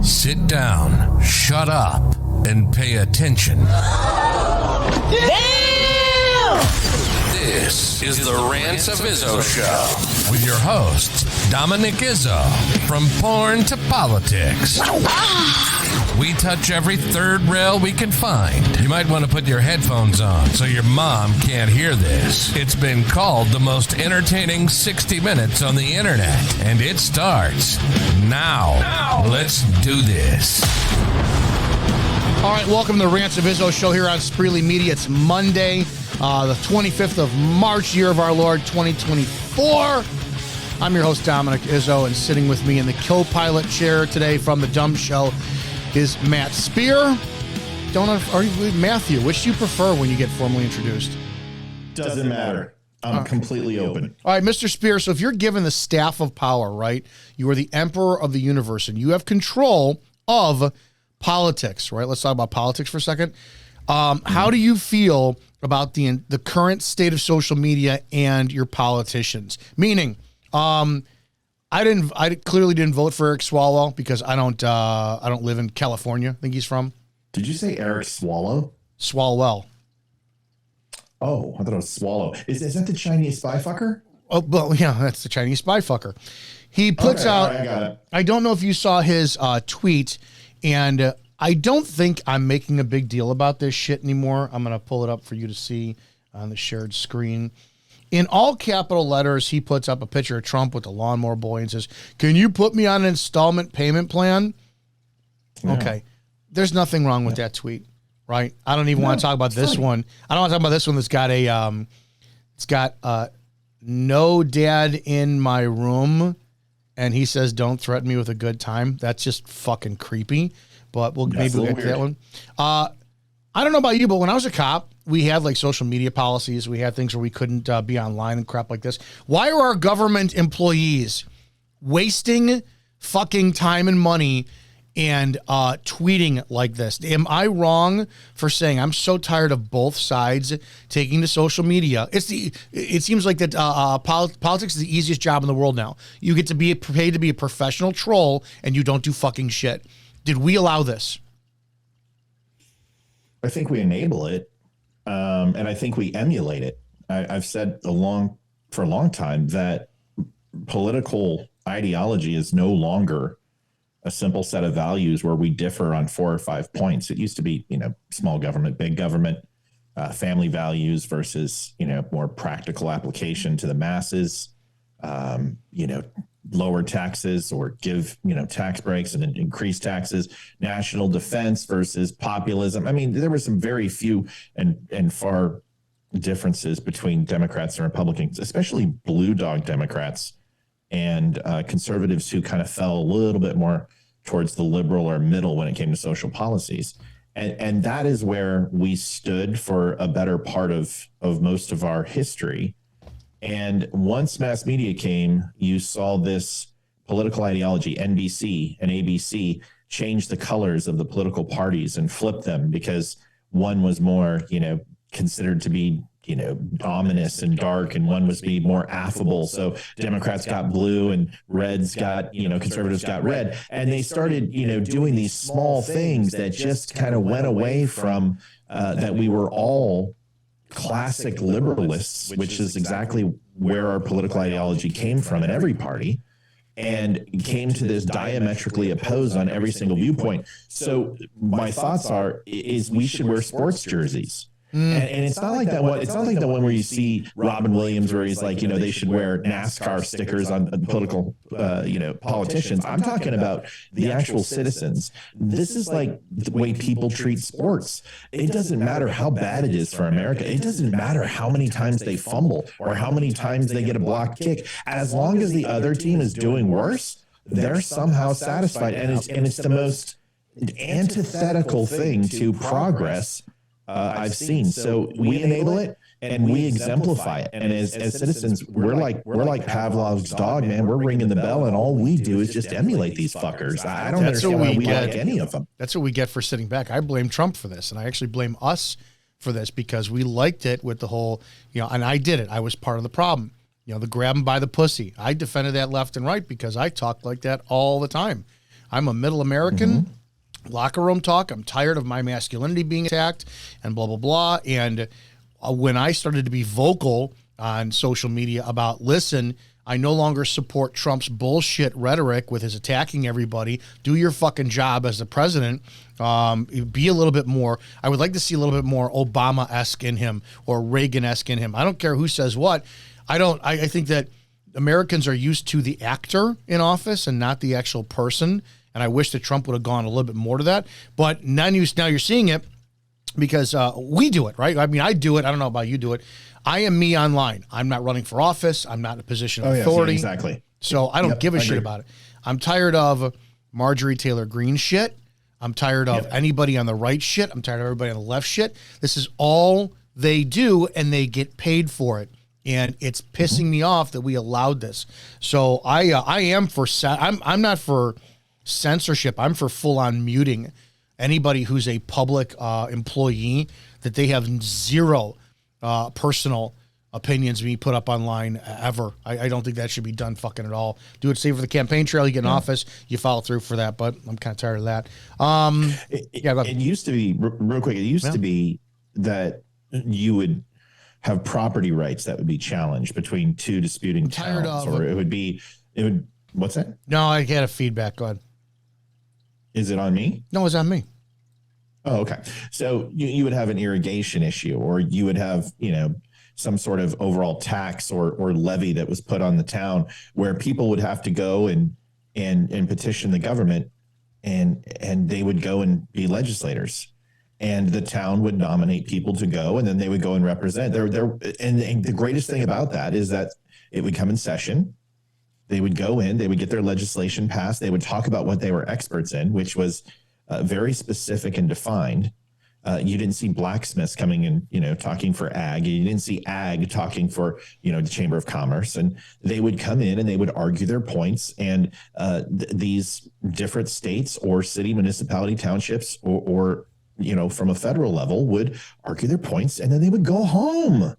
Sit down, shut up, and pay attention. Damn! This is the Rants of Izzo Show with your host, Dominic Izzo, from porn to politics. We touch every third rail we can find. You might want to put your headphones on so your mom can't hear this. It's been called the most entertaining 60 minutes on the internet, and it starts now. Let's do this. All right, welcome to the Rants of Izzo Show here on Spreely Media. It's Monday, the 25th of March, year of our Lord, 2024. I'm your host, Dominic Izzo, and sitting with me in the co-pilot chair today from the DUM Show is Matt Spear. Matthew, which do you prefer when you get formally introduced? Doesn't matter. I'm completely open. All right, Mr. Spear, so if you're given the staff of power, right, you are the emperor of the universe, and you have control of politics, right? Let's talk about politics for a second. How do you feel about the current state of social media and your politicians? Meaning, I clearly didn't vote for Eric Swalwell because I don't live in California. I think he's from. Did you say Eric Swallow? Swalwell. Oh, I thought it was Swallow. Is that the Chinese spy fucker? Oh, well, yeah, that's the Chinese spy fucker. He puts out. Right, I got it. I don't know if you saw his tweet, and I don't think I'm making a big deal about this shit anymore. I'm gonna pull it up for you to see on the shared screen. In all capital letters, he puts up a picture of Trump with the lawnmower boy and says, "Can you put me on an installment payment plan?" Yeah. Okay. There's nothing wrong with that tweet, right? I don't even want to talk about this one. I don't want to talk about this one that's got it's got no dad in my room, and he says, "Don't threaten me with a good time." That's just fucking creepy, but maybe we'll get to that one. I don't know about you, but when I was a cop, we had like social media policies. We had things where we couldn't be online and crap like this. Why are our government employees wasting fucking time and money and tweeting like this? Am I wrong for saying I'm so tired of both sides taking to social media? It seems like that politics is the easiest job in the world now. You get to be paid to be a professional troll and you don't do fucking shit. Did we allow this? I think we enable it, and I think we emulate it. I've said for a long time that political ideology is no longer a simple set of values where we differ on 4 or 5 points. It used to be, small government, big government, family values versus, more practical application to the masses, lower taxes or give, tax breaks and increase taxes, national defense versus populism. I mean, there were some very few and far differences between Democrats and Republicans, especially blue dog Democrats and conservatives who kind of fell a little bit more towards the liberal or middle when it came to social policies. And that is where we stood for a better part of most of our history. And once mass media came, you saw this political ideology, NBC and ABC, change the colors of the political parties and flip them because one was more, considered to be, ominous and dark, and one was be more affable. So Democrats got blue and Reds got, conservatives got red. And they started, doing these small things that just kind of went away from that we were all classic liberalists, which is exactly where our political ideology came from in every party, and came to this diametrically opposed on every single viewpoint. So my thoughts is we should wear sports jerseys. And it's not like that one. It's not like the one where you see Robin Williams, where he's like, they should wear NASCAR stickers on political, politicians. I'm talking about the actual citizens. This is like the way people treat sports. It doesn't matter how bad it is for America. It doesn't matter how many times they fumble or how many times they get a blocked kick. As long as the other team is doing worse, they're somehow satisfied. And it's the most antithetical thing to progress I've seen. So we enable it and we exemplify it. And as citizens, we're like Pavlov's dog, man. We're ringing the bell, and all we do is just emulate these fuckers. I don't understand why we like any of them. That's what we get for sitting back. I blame Trump for this, and I actually blame us for this because we liked it with the whole, and I did it. I was part of the problem. The grab him by the pussy. I defended that left and right because I talked like that all the time. I'm a middle American. Locker room talk. I'm tired of my masculinity being attacked and blah, blah, blah. And when I started to be vocal on social media about, listen, I no longer support Trump's bullshit rhetoric with his attacking everybody. Do your fucking job as the president. Be a little bit more. I would like to see a little bit more Obama-esque in him or Reagan-esque in him. I don't care who says what. I think that Americans are used to the actor in office and not the actual person. And I wish that Trump would have gone a little bit more to that. But now you're seeing it because we do it, right? I mean, I do it. I don't know about you do it. I am me online. I'm not running for office. I'm not in a position of authority. Yes, exactly. So I don't give a shit about it. I'm tired of Marjorie Taylor Greene shit. I'm tired of anybody on the right shit. I'm tired of everybody on the left shit. This is all they do, and they get paid for it. And it's pissing me off that we allowed this. So I am for I'm not for censorship. I'm for full on muting anybody who's a public employee that they have zero personal opinions being put up online ever. I don't think that should be done fucking at all. Do it, save for the campaign trail. You get in office, you follow through for that. But I'm kind of tired of that. It used to be real quick. It used to be that you would have property rights that would be challenged between two disputing towns, or it would. What's that? No, I get a feedback. Go ahead. Is it on me? No, it's on me. Oh, okay. So you would have an irrigation issue, or you would have, some sort of overall tax or levy that was put on the town where people would have to go and petition the government, and they would go and be legislators, and the town would nominate people to go, and then they would go and represent. And the greatest thing about that is that it would come in session. They would go in, they would get their legislation passed. They would talk about what they were experts in, which was very specific and defined. You didn't see blacksmiths coming in, talking for ag. You didn't see ag talking for, the Chamber of Commerce. And they would come in and they would argue their points. And these different states or city, municipality, townships, or from a federal level would argue their points, and then they would go home.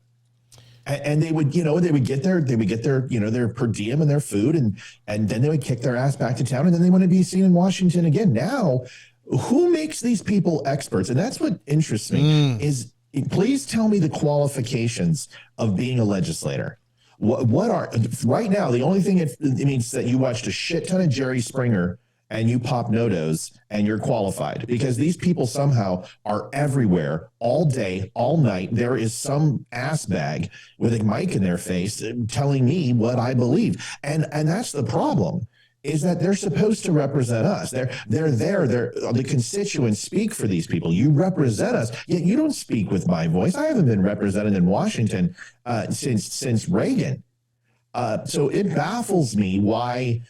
And they would, they would get their, their per diem and their food, and then they would kick their ass back to town, and then they want to be seen in Washington again. Now, who makes these people experts? And that's what interests me is, please tell me the qualifications of being a legislator. What are, right now, the only thing it means that you watched a shit ton of Jerry Springer and you pop no-dos and you're qualified, because these people somehow are everywhere all day, all night. There is some ass bag with a mic in their face telling me what I believe. And that's the problem, is that they're supposed to represent us. They're the constituents speak for these people. You represent us, yet you don't speak with my voice. I haven't been represented in Washington since Reagan. So it baffles me why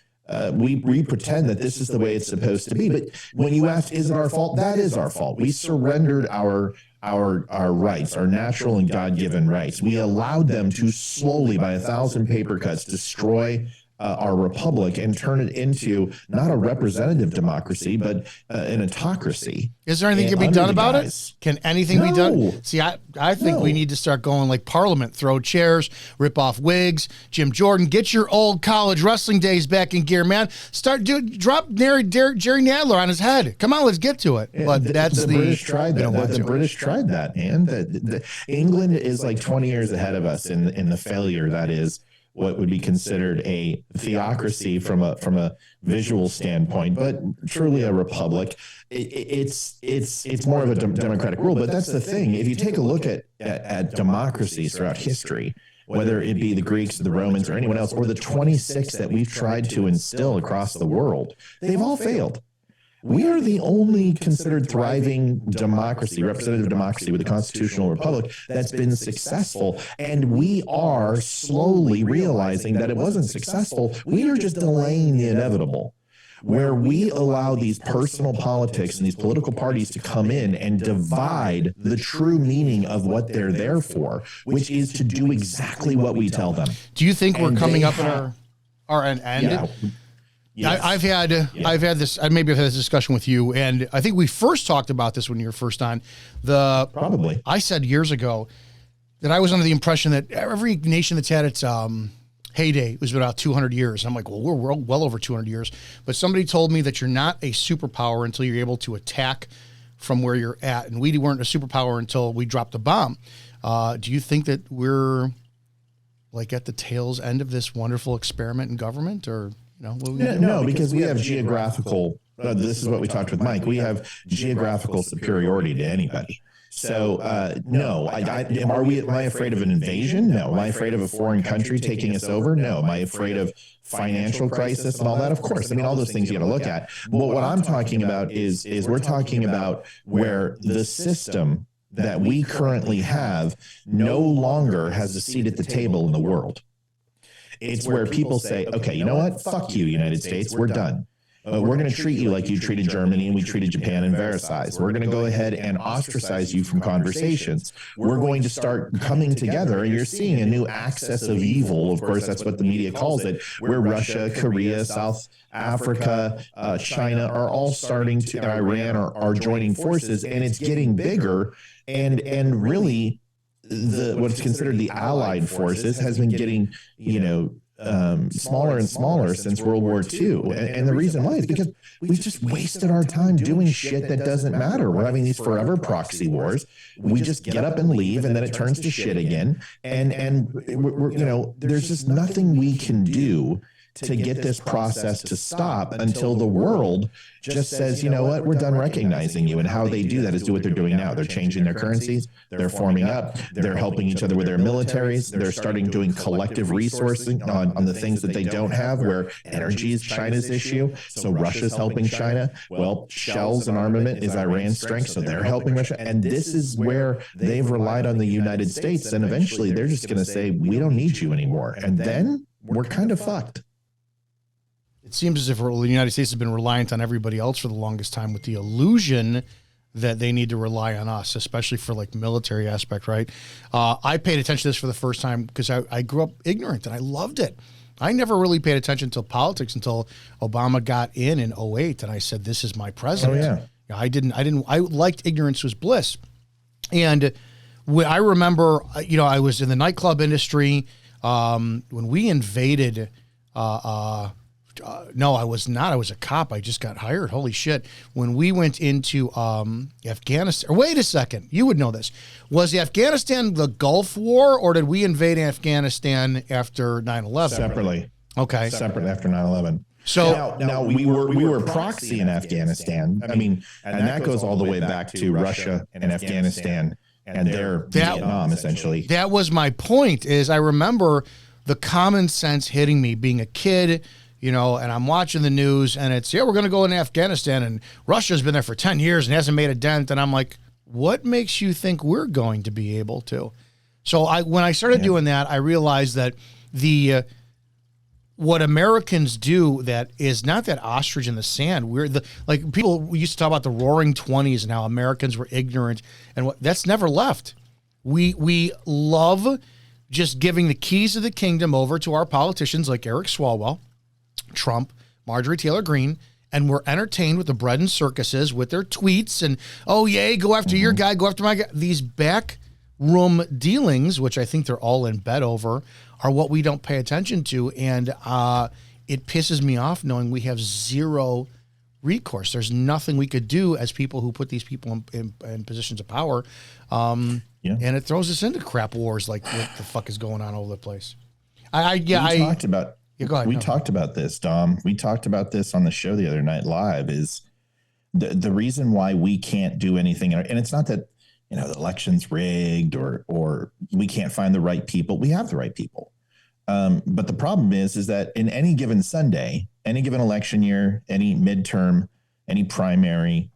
we pretend that this is the way it's supposed to be. But when you ask, is it our fault? That is our fault. We surrendered our rights, our natural and God-given rights. We allowed them to slowly, by 1,000 paper cuts, destroy our republic and turn it into not a representative democracy, but an autocracy. Is there anything can be done about it? Can anything be done? See, I think we need to start going like Parliament, throw chairs, rip off wigs. Jim Jordan, get your old college wrestling days back in gear, man. Drop Jerry Nadler on his head. Come on, let's get to it. But that's the British tried that. The British tried that, and England is like 20 years ahead of us in the failure that is what would be considered a theocracy from a visual standpoint, but truly a republic. It's more of a democratic rule. But that's the thing. If you take a look at democracies throughout history, whether it be the Greeks, the Romans, or anyone else, or the 26 that we've tried to instill across the world, they've all failed. We are the only considered thriving democracy, representative democracy with a constitutional republic that's been successful. And we are slowly realizing that it wasn't successful. We are just delaying the inevitable, where we allow these personal politics and these political parties to come in and divide the true meaning of what they're there for, which is to do exactly what we tell them. Do you think we're coming up in our end? Yeah. Yes. I've had this. Maybe I've had this discussion with you, and I think we first talked about this when you were first on. Probably. I said years ago that I was under the impression that every nation that's had heyday. It was about 200 years. I'm like, well, we're well over 200 years. But somebody told me that you're not a superpower until you're able to attack from where you're at. And we weren't a superpower until we dropped the bomb. Do you think that we're like at the tail's end of this wonderful experiment in government, or no, because we have geographical. This is what we talked with Mike. We have geographical superiority to anybody. So no, am I afraid of an invasion? No. Am I afraid of a foreign country taking us over? No. Am I afraid of financial crisis and all that? Of course. I mean, all those things you got to look at. But what I'm talking about is we're talking about where the system that we currently have no longer has a seat at the table in the world. It's where people say, okay, you know what? Fuck you, United States. We're done. We're going to treat you like you treated Germany and we treated Japan and Versailles. We're going to go ahead and ostracize you from conversations. We're going to start coming together, and you're seeing a new axis of evil. Of course, that's what the media calls it, where Russia, Korea, South Africa, China are all starting to, and Iran are joining forces, and it's getting bigger. And really, what's considered the Allied forces has been getting, smaller and smaller since World War II. And the reason why is because we've just wasted our time doing shit that doesn't matter. We're having these forever proxy wars. We just get up and leave, and then it turns to shit again. And we're there's just nothing we can do to get this process to stop until the world just says, you know what, we're done recognizing you. And how they do that is do what they're doing now. They're changing their currencies. They're forming up. They're helping each other with their militaries. They're starting doing collective resourcing on the things that they don't have, where energy is China's issue. So Russia's helping China. Well, shells and armament is Iran's strength. So they're helping Russia. And this is where they've relied on the United States. And eventually they're just going to say, we don't need you anymore. And then we're kind of fucked. It seems as if the United States has been reliant on everybody else for the longest time, with the illusion that they need to rely on us, especially for like military aspect, right? I paid attention to this for the first time because I grew up ignorant and I loved it. I never really paid attention to politics until Obama got in 2008, and I said, this is my president. Oh, yeah. I liked ignorance was bliss. And I remember, I was in the nightclub industry when we invaded no, I was not. I was a cop. I just got hired. Holy shit. When we went into Afghanistan, wait a second. You would know this. Was Afghanistan the Gulf War, or did we invade Afghanistan after 9/11? Separately. Okay. Separate after 9/11. So now we were proxy in Afghanistan. I mean, and that goes all the way back to Russia and Afghanistan and their Vietnam, essentially. That was my point. Is I remember the common sense hitting me being a kid. And I'm watching the news, and it's, we're going to go in Afghanistan, and Russia's been there for 10 years and hasn't made a dent. And I'm like, what makes you think we're going to be able to? So when I started doing that, I realized that what Americans do that is not that ostrich in the sand. People used to talk about the roaring 20s and how Americans were ignorant, and that's never left. We love just giving the keys of the kingdom over to our politicians like Eric Swalwell, Trump, Marjorie Taylor Greene, and we're entertained with the bread and circuses with their tweets and, oh, yay, go after your guy, go after my guy. These backroom dealings, which I think they're all in bed over, are what we don't pay attention to. And it pisses me off knowing we have zero recourse. There's nothing we could do as people who put these people in positions of power. And it throws us into crap wars like what the fuck is going on all over the place. We talked about this, Dom. We talked about this on the show the other night live. Is the reason why we can't do anything, and it's not that the election's rigged or we can't find the right people. We have the right people, but the problem is that in any given Sunday, any given election year, any midterm, any primary,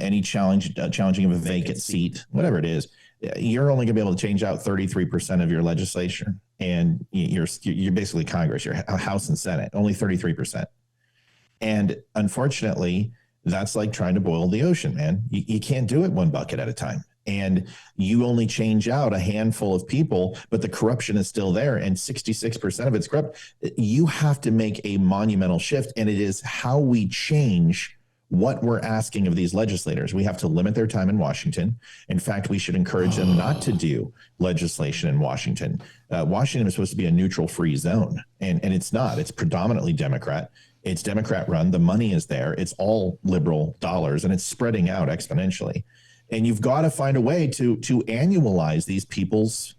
any challenging of a vacant seat, whatever it is, you're only going to be able to change out 33% of your legislature. And you're basically Congress, your House and Senate, only 33%. And unfortunately, that's like trying to boil the ocean, man. You can't do it one bucket at a time. And you only change out a handful of people, but the corruption is still there. And 66% of it's corrupt. You have to make a monumental shift. And it is how we change what we're asking of these legislators. We have to limit their time in Washington. In fact, we should encourage them not to do legislation in Washington. Washington is supposed to be a neutral free zone, and it's not. It's predominantly Democrat. It's Democrat run. The money is there. It's all liberal dollars, and it's spreading out exponentially. And you've got to find a way to annualize these people's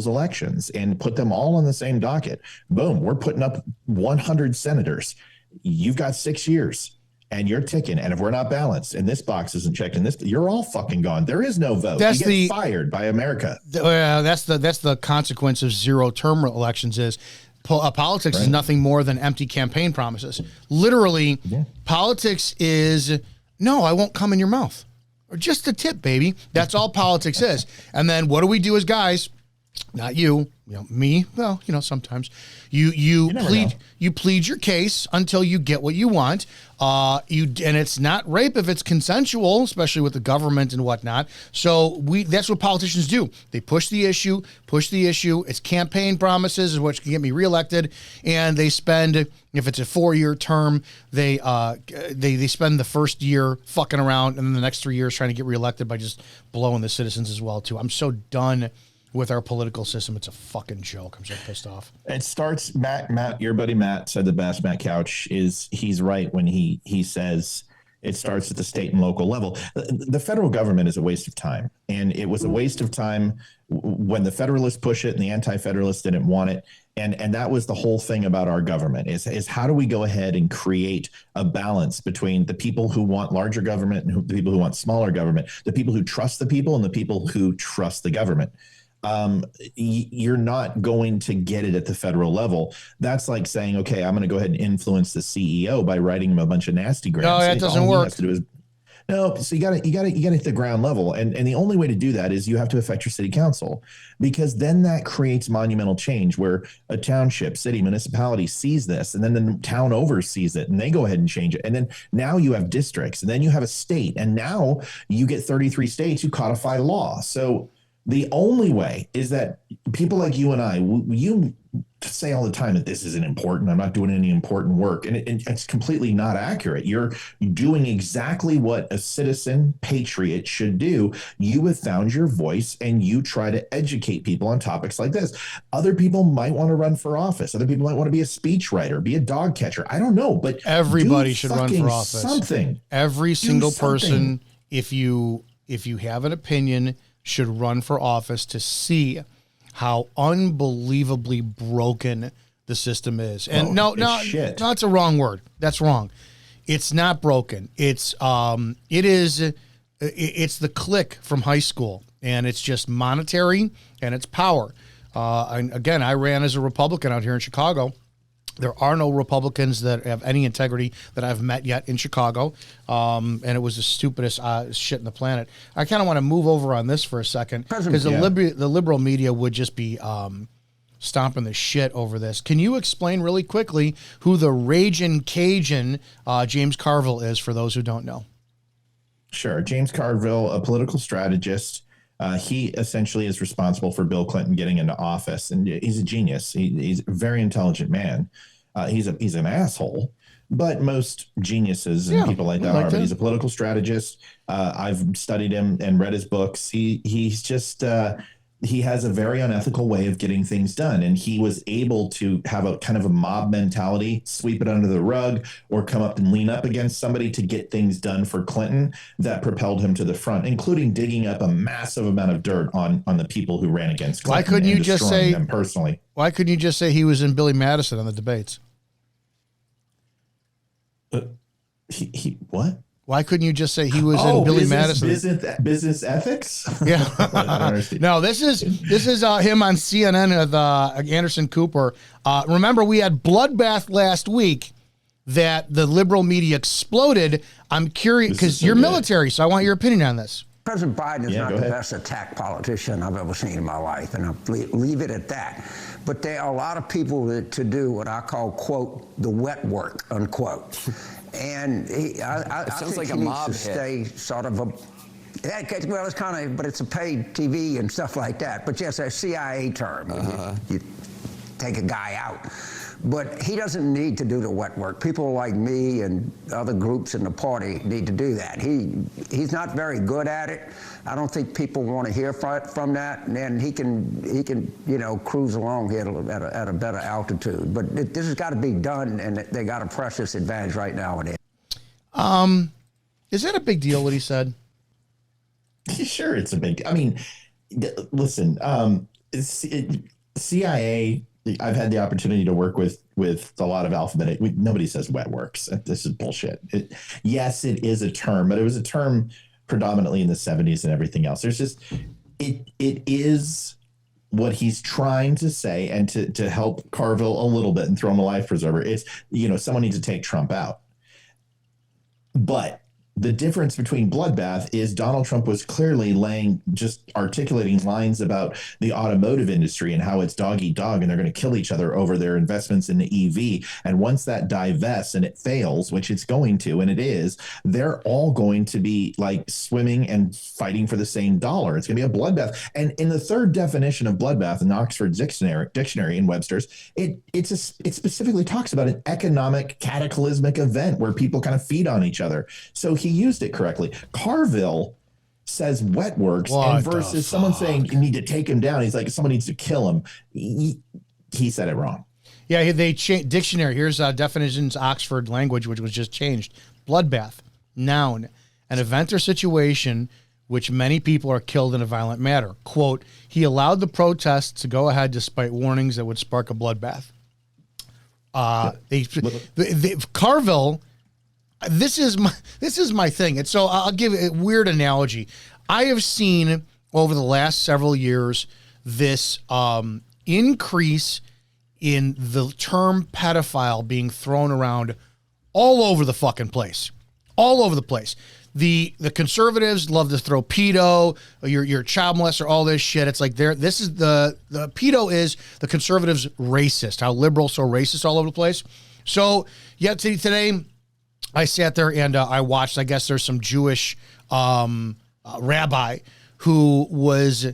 elections and put them all on the same docket. Boom, we're putting up 100 senators. You've got 6 years. And you're ticking. And if we're not balanced and this box isn't checked and this, you're all fucking gone. There is no vote. You get fired by America. That's the consequence of zero-term elections is politics is nothing more than empty campaign promises. Literally, politics is, no, I won't come in your mouth. Or just a tip, baby. That's all politics is. And then what do we do as guys? Not you, me. Well, sometimes you plead your case until you get what you want. And it's not rape if it's consensual, especially with the government and whatnot. So that's what politicians do. They push the issue. It's campaign promises is what can get me reelected. And they spend, if it's a 4-year term, they spend the first year fucking around and then the next 3 years trying to get reelected by just blowing the citizens as well too. I'm so done with our political system. It's a fucking joke. I'm so pissed off. It starts, Matt, your buddy Matt said the best. Matt Couch he's right when he says it starts at the state and local level. The federal government is a waste of time. And it was a waste of time when the Federalists push it and the Anti-Federalists didn't want it. And that was the whole thing about our government is how do we go ahead and create a balance between the people who want larger government and the people who want smaller government, the people who trust the people and the people who trust the government. You're not going to get it at the federal level. That's like saying, okay, I'm going to go ahead and influence the CEO by writing him a bunch of nasty grants. No, that doesn't work. No, so you got to hit the ground level, and the only way to do that is you have to affect your city council, because then that creates monumental change where a township, city, municipality sees this, and then the town oversees it, and they go ahead and change it, and then now you have districts, and then you have a state, and now you get 33 states who codify law. So the only way is that people like you and I, you say all the time that this isn't important. I'm not doing any important work. And it's completely not accurate. You're doing exactly what a citizen patriot should do. You have found your voice and you try to educate people on topics like this. Other people might want to run for office. Other people might want to be a speechwriter, be a dog catcher. I don't know, but everybody should run for office. Something. Every single person, if you have an opinion, should run for office to see how unbelievably broken the system is. And no, it's a wrong word. That's wrong. It's not broken. It's the clique from high school, and it's just monetary and it's power. And again, I ran as a Republican out here in Chicago. There are no Republicans that have any integrity that I've met yet in Chicago. And it was the stupidest shit in the planet. I kind of want to move over on this for a second because the liberal media would just be stomping the shit over this. Can you explain really quickly who the Ragin' Cajun James Carville is for those who don't know? Sure. James Carville, a political strategist. He essentially is responsible for Bill Clinton getting into office, and he's a genius. He's a very intelligent man. He's an asshole, but most geniuses and people like that are. But he's a political strategist. I've studied him and read his books. He's just he has a very unethical way of getting things done, and he was able to have a kind of a mob mentality, sweep it under the rug, or come up and lean up against somebody to get things done for Clinton that propelled him to the front, including digging up a massive amount of dirt on the people who ran against Clinton. Why couldn't you just say them personally? Why couldn't you just say he was in Billy Madison on the debates? He what? Why couldn't you just say he was in Billy Madison? Business ethics? Yeah. No, this is him on CNN with Anderson Cooper. Remember, we had bloodbath last week that the liberal media exploded. I'm curious because you're military, so I want your opinion on this. President Biden is not the best attack politician I've ever seen in my life, and I'll leave it at that. But there are a lot of people to do what I call, quote, the wet work, unquote. And I think like he needs to stay sort of well, it's kind of, but it's a paid TV and stuff like that. But yes, a CIA term. You take a guy out. But he doesn't need to do the wet work. People like me and other groups in the party need to do that. He's not very good at it. I don't think people want to hear from that. And then he can cruise along here at a better altitude. But this has got to be done, and they got a precious advantage right now in it. Is that a big deal, what he said? Sure, it's a big. I mean, listen, CIA. I've had the opportunity to work with a lot of alphabet. Nobody says wet works. This is bullshit. Yes, it is a term, but it was a term predominantly in the 70s and everything else. There's just it is what he's trying to say, and to help Carville a little bit and throw him a life preserver. It's someone needs to take Trump out, but the difference between bloodbath is Donald Trump was clearly articulating lines about the automotive industry and how it's dog eat dog and they're going to kill each other over their investments in the EV. And once that divests and it fails, which it's going to, and it is, they're all going to be like swimming and fighting for the same dollar. It's going to be a bloodbath. And in the third definition of bloodbath in Oxford Dictionary in Webster's, it specifically talks about an economic cataclysmic event where people kind of feed on each other. So he used it correctly. Carville says wet works, and versus someone saying you need to take him down, he's like, someone needs to kill him. He said it wrong. Yeah, they changed dictionary. Here's definitions, Oxford language, which was just changed. Bloodbath, noun, an event or situation which many people are killed in a violent manner. Quote, he allowed the protests to go ahead despite warnings that would spark a bloodbath. Carville, this is my thing. And so I'll give a weird analogy. I have seen over the last several years this increase in the term pedophile being thrown around all over the fucking place. All over the place. The conservatives love to throw pedo, your child molester, all this shit. It's like this is the pedo is the conservatives racist. How liberal, so racist all over the place. So today I sat there and I watched, I guess there's some Jewish rabbi who was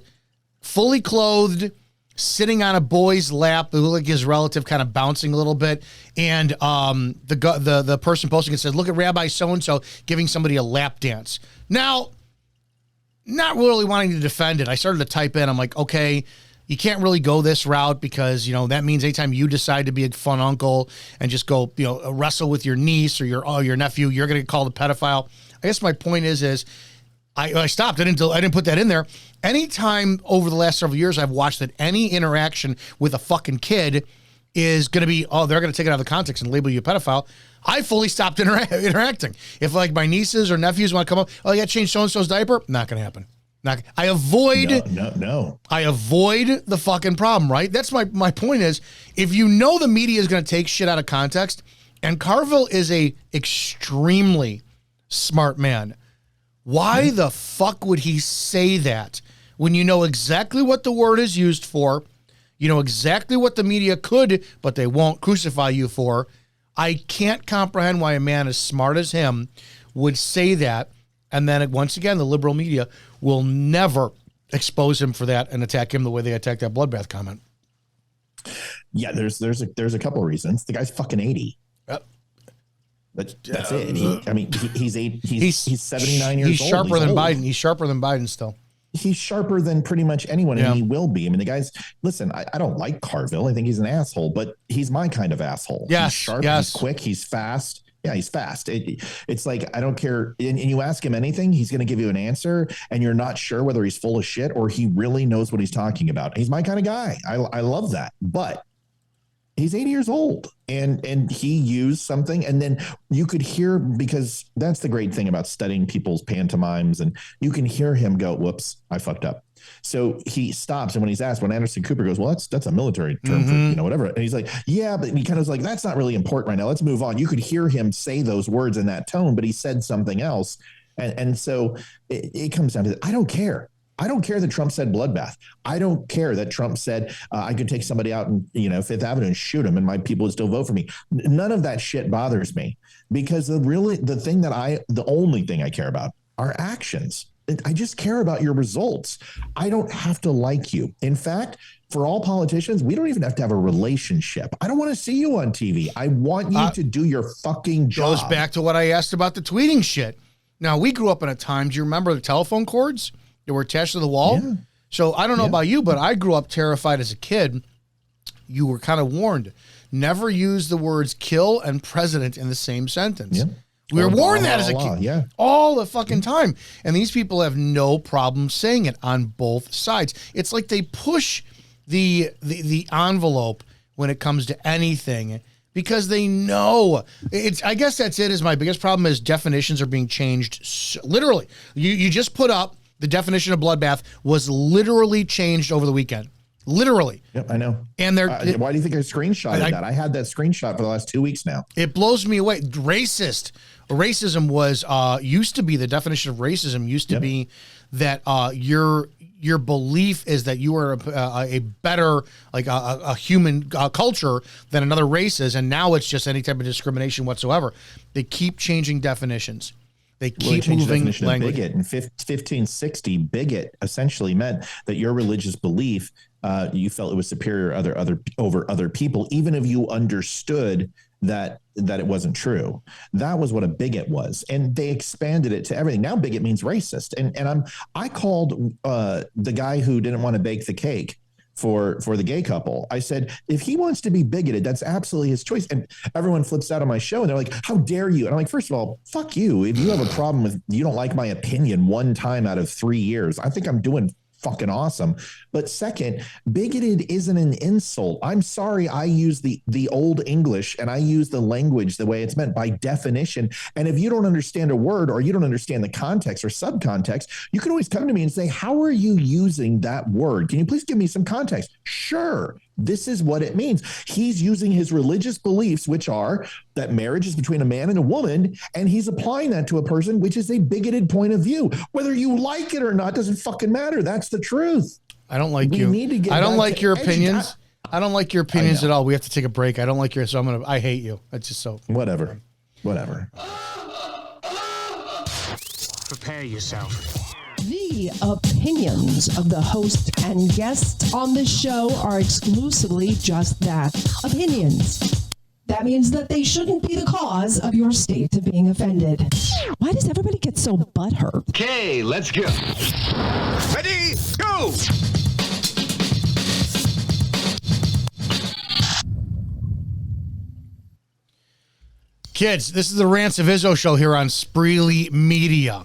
fully clothed, sitting on a boy's lap, who looked like his relative, kind of bouncing a little bit. And the person posting it said, look at Rabbi so-and-so giving somebody a lap dance. Now, not really wanting to defend it, I started to type in, I'm like, okay, you can't really go this route because, that means anytime you decide to be a fun uncle and just go, wrestle with your niece or your nephew, you're going to get called a pedophile. I guess my point is I stopped. I didn't put that in there. Anytime over the last several years I've watched that any interaction with a fucking kid is going to be, they're going to take it out of the context and label you a pedophile, I fully stopped interacting. If like my nieces or nephews want to come up, you got to change so-and-so's diaper, not going to happen. I avoid no. I avoid the fucking problem, right? That's my point is, if the media is going to take shit out of context, and Carville is a extremely smart man, why the fuck would he say that when you know exactly what the word is used for, you know exactly what the media could, but they won't crucify you for? I can't comprehend why a man as smart as him would say that. And then once again, the liberal media will never expose him for that and attack him the way they attacked that bloodbath comment. Yeah, there's a couple of reasons. The guy's fucking 80. Yep. That's it. He's 79 years old. He's sharper than Biden. He's sharper than Biden still. He's sharper than pretty much anyone, and he will be. I mean, the guy's, listen, I don't like Carville. I think he's an asshole, but he's my kind of asshole. Yes, he's sharp, yes. He's quick, he's fast. Yeah, he's fast. It's like, I don't care. And you ask him anything, he's going to give you an answer, and you're not sure whether he's full of shit or he really knows what he's talking about. He's my kind of guy. I love that. But he's 80 years old, and he used something, and then you could hear, because that's the great thing about studying people's pantomimes, and you can hear him go, whoops, I fucked up. So he stops, and when he's asked, when Anderson Cooper goes, well, that's a military term for, whatever. And he's like, yeah, but he kind of was like, that's not really important right now. Let's move on. You could hear him say those words in that tone, but he said something else. And so it comes down to, I don't care. I don't care that Trump said bloodbath. I don't care that Trump said I could take somebody out and, Fifth Avenue and shoot him and my people would still vote for me. None of that shit bothers me, because the only thing I care about are actions. I just care about your results. I don't have to like you. In fact, for all politicians, we don't even have to have a relationship. I don't want to see you on TV. I want you to do your fucking job. Goes back to what I asked about the tweeting shit. Now, we grew up in a time, do you remember the telephone cords that were attached to the wall? Yeah. So I don't know about you, but I grew up terrified as a kid. You were kind of warned. Never use the words kill and president in the same sentence. Yeah. We were warned that as a kid all the fucking time. And these people have no problem saying it on both sides. It's like they push the envelope when it comes to anything because they know. I guess that's it. Is my biggest problem is definitions are being changed. Literally, you just put up the definition of bloodbath was literally changed over the weekend. Literally. Yep, I know. And they're why do you think I screenshotted that? I had that screenshot for the last 2 weeks now. It blows me away. Racism was used to be the definition of racism used to be that your belief is that you are a better like a human culture than another race is, and now it's just any type of discrimination whatsoever. They keep changing definitions. They keep moving language. Bigot in 1560, bigot essentially meant that your religious belief, you felt it was superior over other people, even if you understood that it wasn't true. That was what a bigot was, and they expanded it to everything. Now bigot means racist, and I called the guy who didn't want to bake the cake for the gay couple. I said, if he wants to be bigoted, that's absolutely his choice. And everyone flips out on my show and they're like, how dare you? And I'm like, first of all, fuck you. If you have a problem with, you don't like my opinion one time out of 3 years, I think I'm doing fucking awesome. But second, bigoted isn't an insult. I'm sorry. I use the old English and I use the language the way it's meant by definition. And if you don't understand a word or you don't understand the context or subcontext, you can always come to me and say, how are you using that word? Can you please give me some context? Sure. This is what it means. He's using his religious beliefs, which are that marriage is between a man and a woman, and he's applying that to a person, which is a bigoted point of view. Whether you like it or not doesn't fucking matter. That's the truth. I don't like you. I don't like your opinions. I don't like your opinions at all. We have to take a break. I don't like your, so I hate you. It's just so. Whatever. Prepare yourself. The opinions of the host and guests on this show are exclusively just that, opinions. That means that they shouldn't be the cause of your state of being offended. Why does everybody get so butthurt? Okay, let's go. Ready, go! Kids, this is the Rants of Izzo show here on Spreely Media.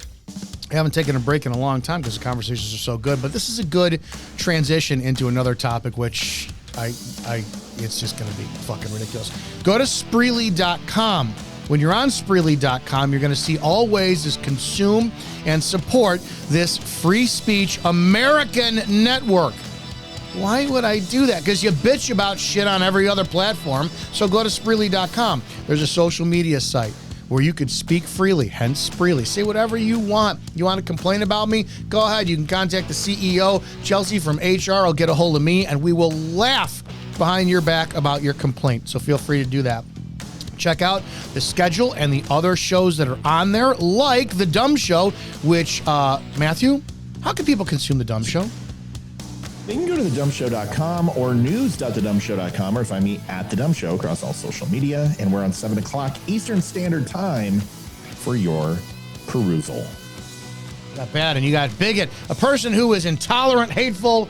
I haven't taken a break in a long time because the conversations are so good, but this is a good transition into another topic, which it's just going to be fucking ridiculous. Go to Spreely.com. When you're on Spreely.com, you're going to see all ways to consume and support this free speech American network. Why would I do that? Because you bitch about shit on every other platform, so go to Spreely.com. There's a social media site where you could speak freely, hence Spreely. Say whatever you want. You want to complain about me? Go ahead. You can contact the CEO, Chelsea from HR. I'll get a hold of me, and we will laugh behind your back about your complaint. So feel free to do that. Check out the schedule and the other shows that are on there, like the DUM Show, which, Matthew, how can people consume the DUM Show? You can go to thedumshow.com or news.thedumshow.com or find me at The DUM Show across all social media. And we're on 7 o'clock Eastern Standard Time for your perusal. Not bad. And you got bigot, a person who is intolerant, hateful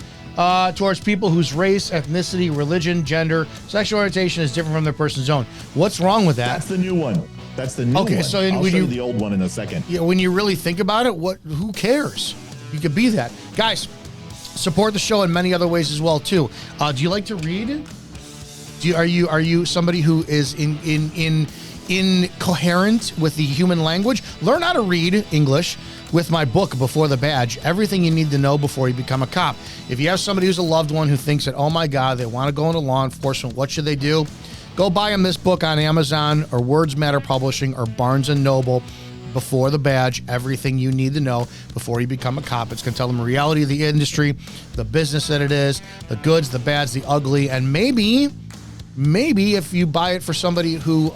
towards people whose race, ethnicity, religion, gender, sexual orientation is different from their person's own. What's wrong with that? That's the new one. That's the new one. Okay, so I'll show you the old one in a second. Yeah, when you really think about it, who cares? You could be that. Guys, support the show in many other ways as well too. Do you like to read? Are you somebody who is incoherent with the human language? Learn how to read English with my book, Before the Badge. Everything you need to know before you become a cop. If you have somebody who's a loved one who thinks that, oh my God, they want to go into law enforcement, what should they do? Go buy them this book on Amazon or Words Matter Publishing or Barnes & Noble. Before the Badge, everything you need to know before you become a cop. It's going to tell them the reality of the industry, the business that it is, the goods, the bads, the ugly, and maybe if you buy it for somebody who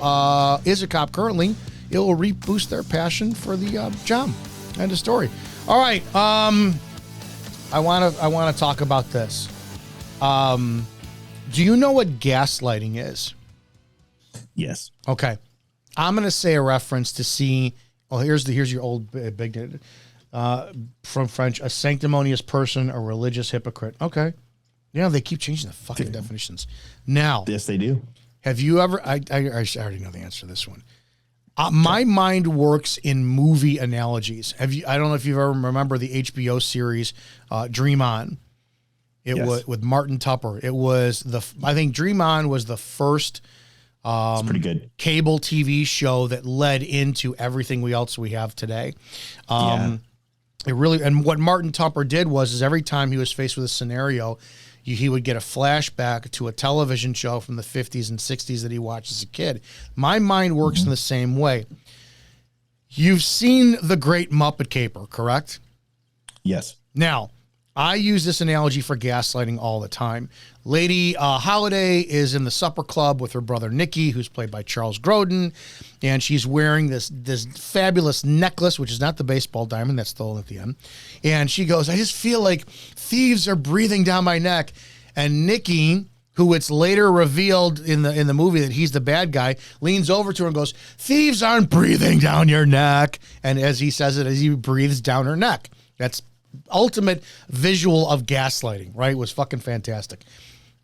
is a cop currently, it will reboost their passion for the job. End of story. All right. I want to talk about this. Do you know what gaslighting is? Yes. Okay. I'm going to say a reference to see. Oh, here's your old big from French. A sanctimonious person, a religious hypocrite. Okay. Yeah, they keep changing the fucking definitions. Now. Yes, they do. Have you ever? I already know the answer to this one. My mind works in movie analogies. I don't know if you ever remember the HBO series Dream On. It was with Martin Tupper. It was I think Dream On was the first it's pretty good cable TV show that led into everything we have today. It really, and what Martin Tupper did was every time he was faced with a scenario, he would get a flashback to a television show from the 50s and 60s that he watched as a kid. My mind works in the same way. You've seen The Great Muppet Caper, correct? Yes. Now, I use this analogy for gaslighting all the time. Lady Holiday is in the supper club with her brother Nicky, who's played by Charles Grodin, and she's wearing this fabulous necklace, which is not the baseball diamond, that's stolen at the end. And she goes, I just feel like thieves are breathing down my neck. And Nicky, who it's later revealed in the movie that he's the bad guy, leans over to her and goes, thieves aren't breathing down your neck. And as he says it, as he breathes down her neck. That's ultimate visual of gaslighting, right? It was fucking fantastic.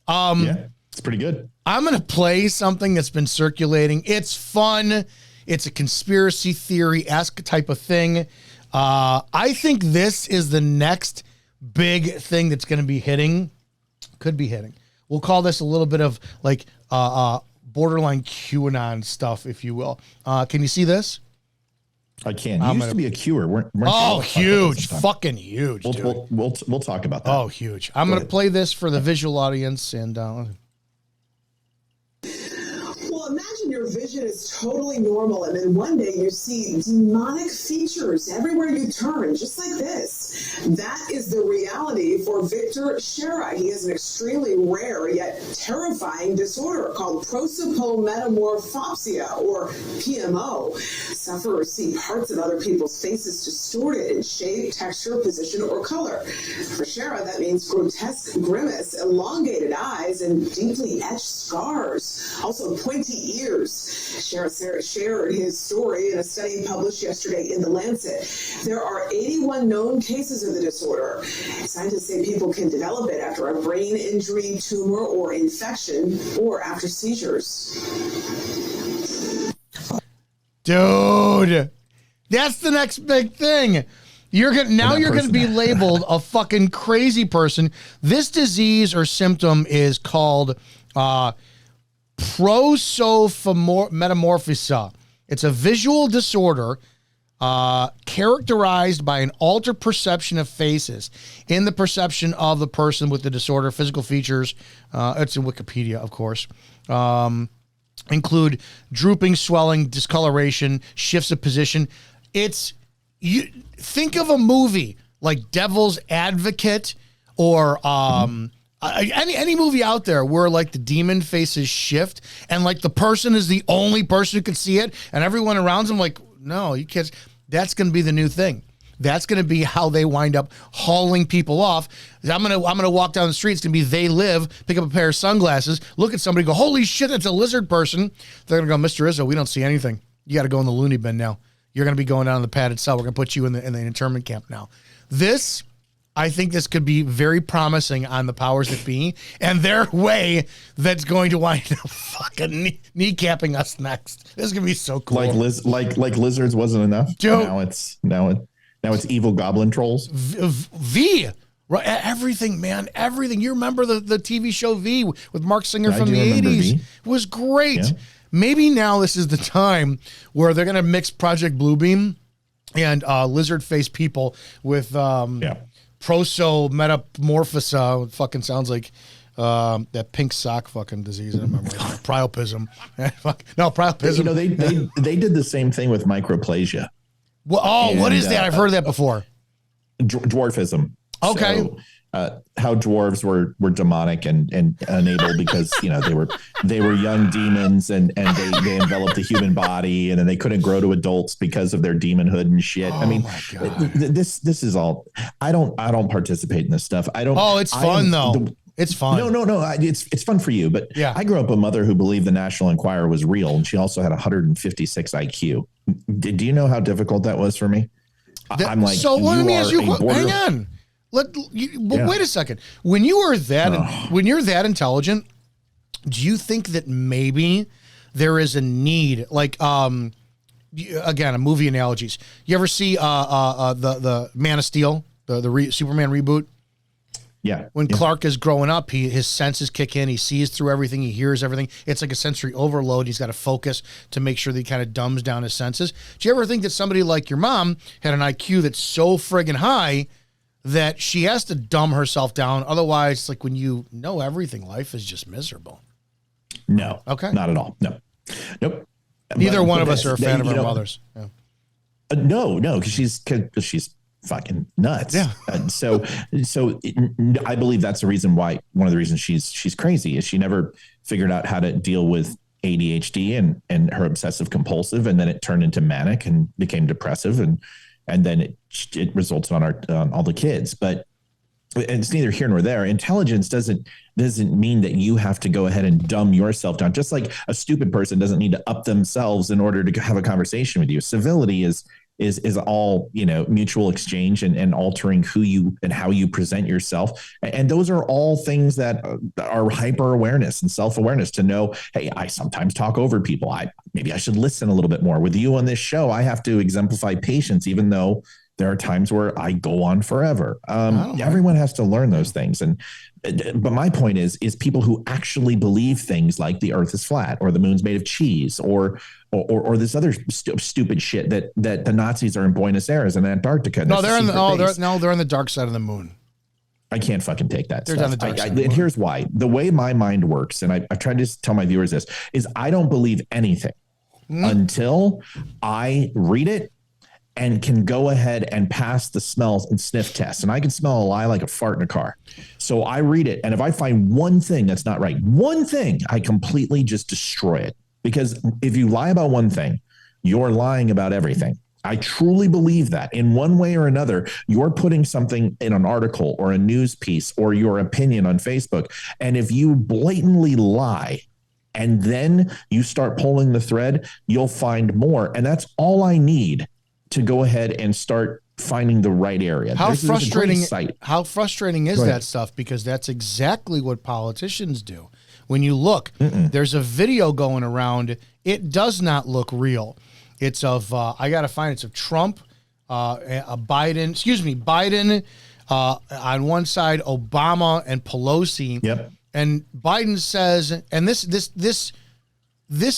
Yeah, it's pretty good. I'm going to play something that's been circulating. It's fun. It's a conspiracy theory-esque type of thing. I think this is the next big thing that's going to be hitting. Could be hitting. We'll call this a little bit of like borderline QAnon stuff, if you will. Can you see this? I can. You used to be a Qer. Weren't oh, huge. Fucking huge. We'll talk about that. Oh, huge. I'm going to play this for the visual audience. And well, imagine your vision is totally normal, and then one day you see demonic features everywhere you turn, just like this. That is the reality for Victor Shera. He has an extremely rare yet terrifying disorder called prosopagnosia, or PMO. Sufferers see parts of other people's faces distorted in shape, texture, position, or color. For Shera, that means grotesque grimace, elongated eyes, and deeply etched scars. Also, pointy ears. Shera shared his story in a study published yesterday in The Lancet. There are 81 known cases of the disorder. Scientists say people can develop it after a brain injury, tumor, or infection, or after seizures. Dude, that's the next big thing. You're going to be labeled a fucking crazy person. This disease or symptom is called prosopagnosia. It's a visual disorder characterized by an altered perception of faces in the perception of the person with the disorder. Physical features, it's in Wikipedia, of course, include drooping, swelling, discoloration, shifts of position. You think of a movie like Devil's Advocate or any movie out there where like the demon faces shift and like the person is the only person who can see it and everyone around them like, no, you can't. That's going to be the new thing. That's going to be how they wind up hauling people off. I'm gonna walk down the street. It's going to be They Live, pick up a pair of sunglasses, look at somebody, go, holy shit, that's a lizard person. They're going to go, Mr. Izzo, we don't see anything. You got to go in the loony bin now. You're going to be going down in the padded cell. We're going to put you in the internment camp now. I think this could be very promising on the powers that be and their way that's going to wind up fucking kneecapping us next. This is going to be so cool. Like lizards wasn't enough. Joe, now it's evil goblin trolls. V. Right, everything, man, everything. You remember the TV show V with Mark Singer from the 80s? It was great. Yeah. Maybe now this is the time where they're going to mix Project Bluebeam and lizard face people with prosopagnosia. Fucking sounds like that pink sock fucking disease. I remember priapism. No, priapism. You know, they did the same thing with microplasia. Well, what is that? I've heard that before. Dwarfism. Okay. So how dwarves were demonic and unable because they were young demons and they enveloped the human body, and then they couldn't grow to adults because of their demonhood and shit. I mean, this is all. I don't participate in this stuff. I don't. Oh, it's fun though. It's fun. No. It's fun for you, but yeah. I grew up a mother who believed the National Enquirer was real, and she also had 156 IQ. Do you know how difficult that was for me? I'm like, so let me ask you. Hang on. Wait a second. When you are when you're that intelligent, do you think that maybe there is a need, like again, a movie analogies? You ever see the Man of Steel, the Superman reboot? Yeah. When Clark is growing up, his senses kick in. He sees through everything. He hears everything. It's like a sensory overload. He's got to focus to make sure that he kind of dumbs down his senses. Do you ever think that somebody like your mom had an IQ that's so friggin' high that she has to dumb herself down? Otherwise, like when you know everything, life is just miserable. No. Okay. Not at all. No. Nope. Neither one of us are a fan of our mothers. Yeah. No, because she's fucking nuts. Yeah. So I believe that's the reason why, one of the reasons she's crazy is she never figured out how to deal with ADHD and her obsessive compulsive, and then it turned into manic and became depressive, and then it results on all the kids. But it's neither here nor there. Intelligence doesn't mean that you have to go ahead and dumb yourself down. Just like a stupid person doesn't need to up themselves in order to have a conversation with you. Civility is all, mutual exchange and altering who you and how you present yourself. And those are all things that are hyper awareness and self-awareness, to know, hey, I sometimes talk over people. Maybe I should listen a little bit more. With you on this show, I have to exemplify patience, even though there are times where I go on forever. Everyone has to learn those things. But my point is people who actually believe things like the earth is flat, or the moon's made of cheese, or this other stupid shit that the Nazis are in Buenos Aires and Antarctica. No, they're on the dark side of the moon. I can't fucking take that They're stuff. on the dark side And here's why. The way my mind works, and I try to tell my viewers this, is I don't believe anything until I read it and can go ahead and pass the smells and sniff test. And I can smell a lie like a fart in a car. So I read it. And if I find one thing that's not right, one thing, I completely just destroy it. Because if you lie about one thing, you're lying about everything. I truly believe that in one way or another, you're putting something in an article or a news piece or your opinion on Facebook. And if you blatantly lie, and then you start pulling the thread, you'll find more. And that's all I need to go ahead and start finding the right area. How frustrating is that stuff? Because that's exactly what politicians do. When you look, there's a video going around. It does not look real. It's of, I got to find it's of Trump, Biden on one side, Obama and Pelosi. Yep. And Biden says, and this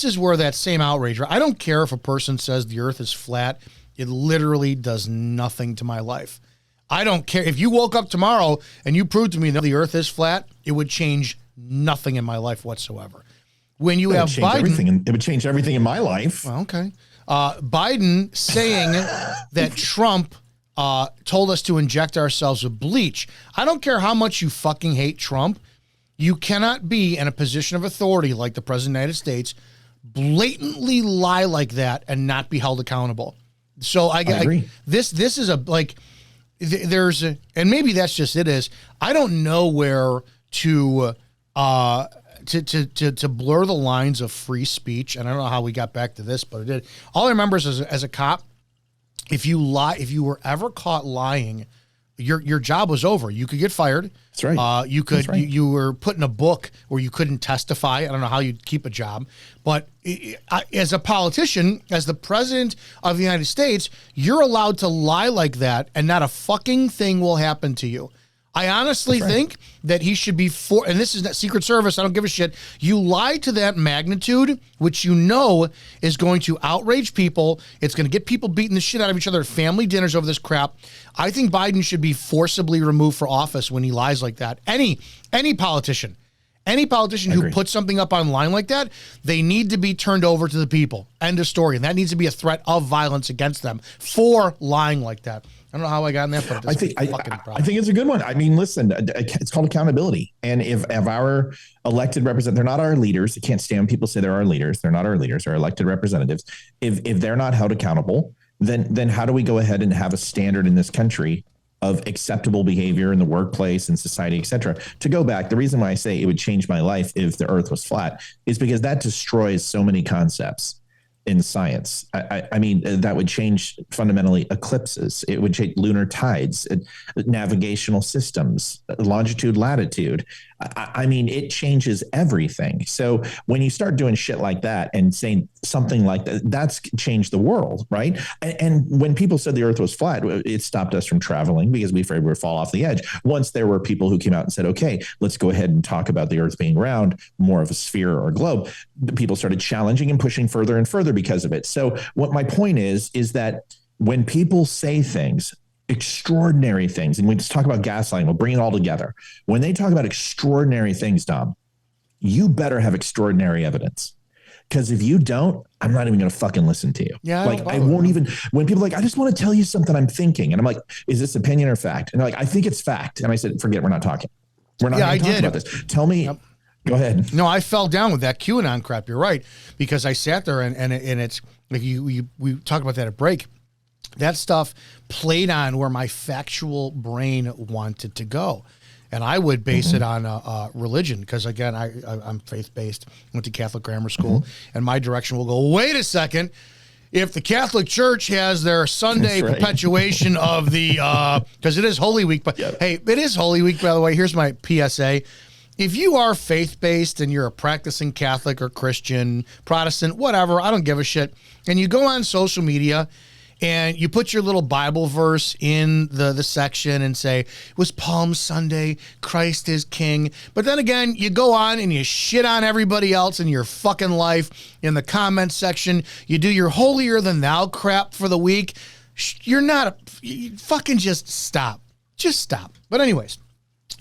is where that same outrage, I don't care if a person says the earth is flat. It literally does nothing to my life. I don't care. If you woke up tomorrow and you proved to me that the earth is flat, it would change nothing in my life whatsoever. When you have Biden, it would change everything in my life. Well, okay. Biden saying that Trump told us to inject ourselves with bleach. I don't care how much you fucking hate Trump. You cannot be in a position of authority like the President of the United States, blatantly lie like that and not be held accountable. So I agree. This is and maybe that's just it is. I don't know where to blur the lines of free speech. And I don't know how we got back to this, but it did. All I remember is as a cop, if you were ever caught lying, your job was over. You could get fired. That's right. You were put in a book where you couldn't testify. I don't know how you'd keep a job, but as a politician, as the president of the United States, you're allowed to lie like that and not a fucking thing will happen to you. I honestly think that he should be and this is not Secret Service. I don't give a shit. You lie to that magnitude, which you know is going to outrage people. It's going to get people beating the shit out of each other at family dinners over this crap. I think Biden should be forcibly removed for office when he lies like that. Any politician who puts something up online like that, they need to be turned over to the people. End of story. And that needs to be a threat of violence against them for lying like that. I don't know how I got in that, but I think it's a good one. I mean, listen, it's called accountability. And if our elected representatives, they're not our leaders. I can't stand people say they're our leaders. They're not our leaders. They're elected representatives. If they're not held accountable, then how do we go ahead and have a standard in this country of acceptable behavior in the workplace and society, et cetera? To go back, the reason why I say it would change my life if the earth was flat is because that destroys so many concepts in science. I mean, that would change fundamentally eclipses. It would change lunar tides, navigational systems, longitude, latitude. I mean, it changes everything. So when you start doing shit like that and saying something like that, that's changed the world, right? And when people said the earth was flat, it stopped us from traveling because we afraid we'd fall off the edge. Once there were people who came out and said, okay, let's go ahead and talk about the earth being round, more of a sphere or a globe, people started challenging and pushing further and further because of it. So what my point is that when people say things, extraordinary things, and we just talk about gaslighting, we'll bring it all together. When they talk about extraordinary things, Dom, you better have extraordinary evidence. Because if you don't, I'm not even going to fucking listen to you. Yeah, like I won't even, when people are like, I just want to tell you something I'm thinking. And I'm like, is this opinion or fact? And they're like, I think it's fact. And I said, forget it, we're not talking. We're not going to talk about this. Tell me. Yep. Go ahead. No, I fell down with that QAnon crap. You're right. Because I sat there and it's like we talked about that at break. That stuff played on where my factual brain wanted to go. And I would base it on religion because, again, I'm faith-based, went to Catholic grammar school, and my direction will go, wait a second, if the Catholic Church has their Sunday perpetuation of the, because it is Holy Week, but hey, it is Holy Week, by the way. Here's my PSA. If you are faith-based and you're a practicing Catholic or Christian, Protestant, whatever, I don't give a shit, and you go on social media and you put your little Bible verse in the section and say, it was Palm Sunday, Christ is King. But then again, you go on and you shit on everybody else in your fucking life in the comments section. You do your holier than thou crap for the week. You're not, you fucking just stop. Just stop. But anyways,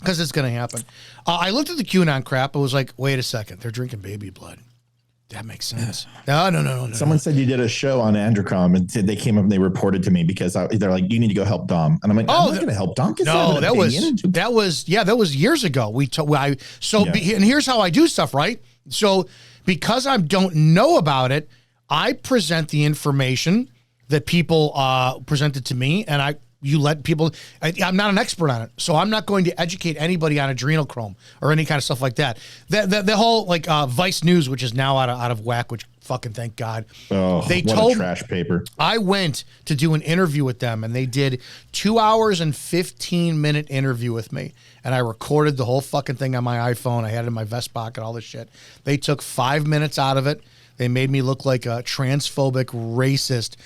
because it's going to happen. I looked at the QAnon crap. I was like, wait a second. They're drinking baby blood. That makes sense. No. Someone said you did a show on Androcom and they came up and they reported to me because they're like, you need to go help Dom. And I'm like, I'm not going to help Dom. No, that was years ago. And here's how I do stuff, right? So because I don't know about it, I present the information that people presented to me, and you let people, I'm not an expert on it, so I'm not going to educate anybody on adrenochrome or any kind of stuff like that. The whole like Vice News, which is now out of whack, which fucking thank God. Oh, they told trash paper. I went to do an interview with them, and they did 2 hours and 15-minute interview with me, and I recorded the whole fucking thing on my iPhone. I had it in my vest pocket, all this shit. They took 5 minutes out of it. They made me look like a transphobic racist,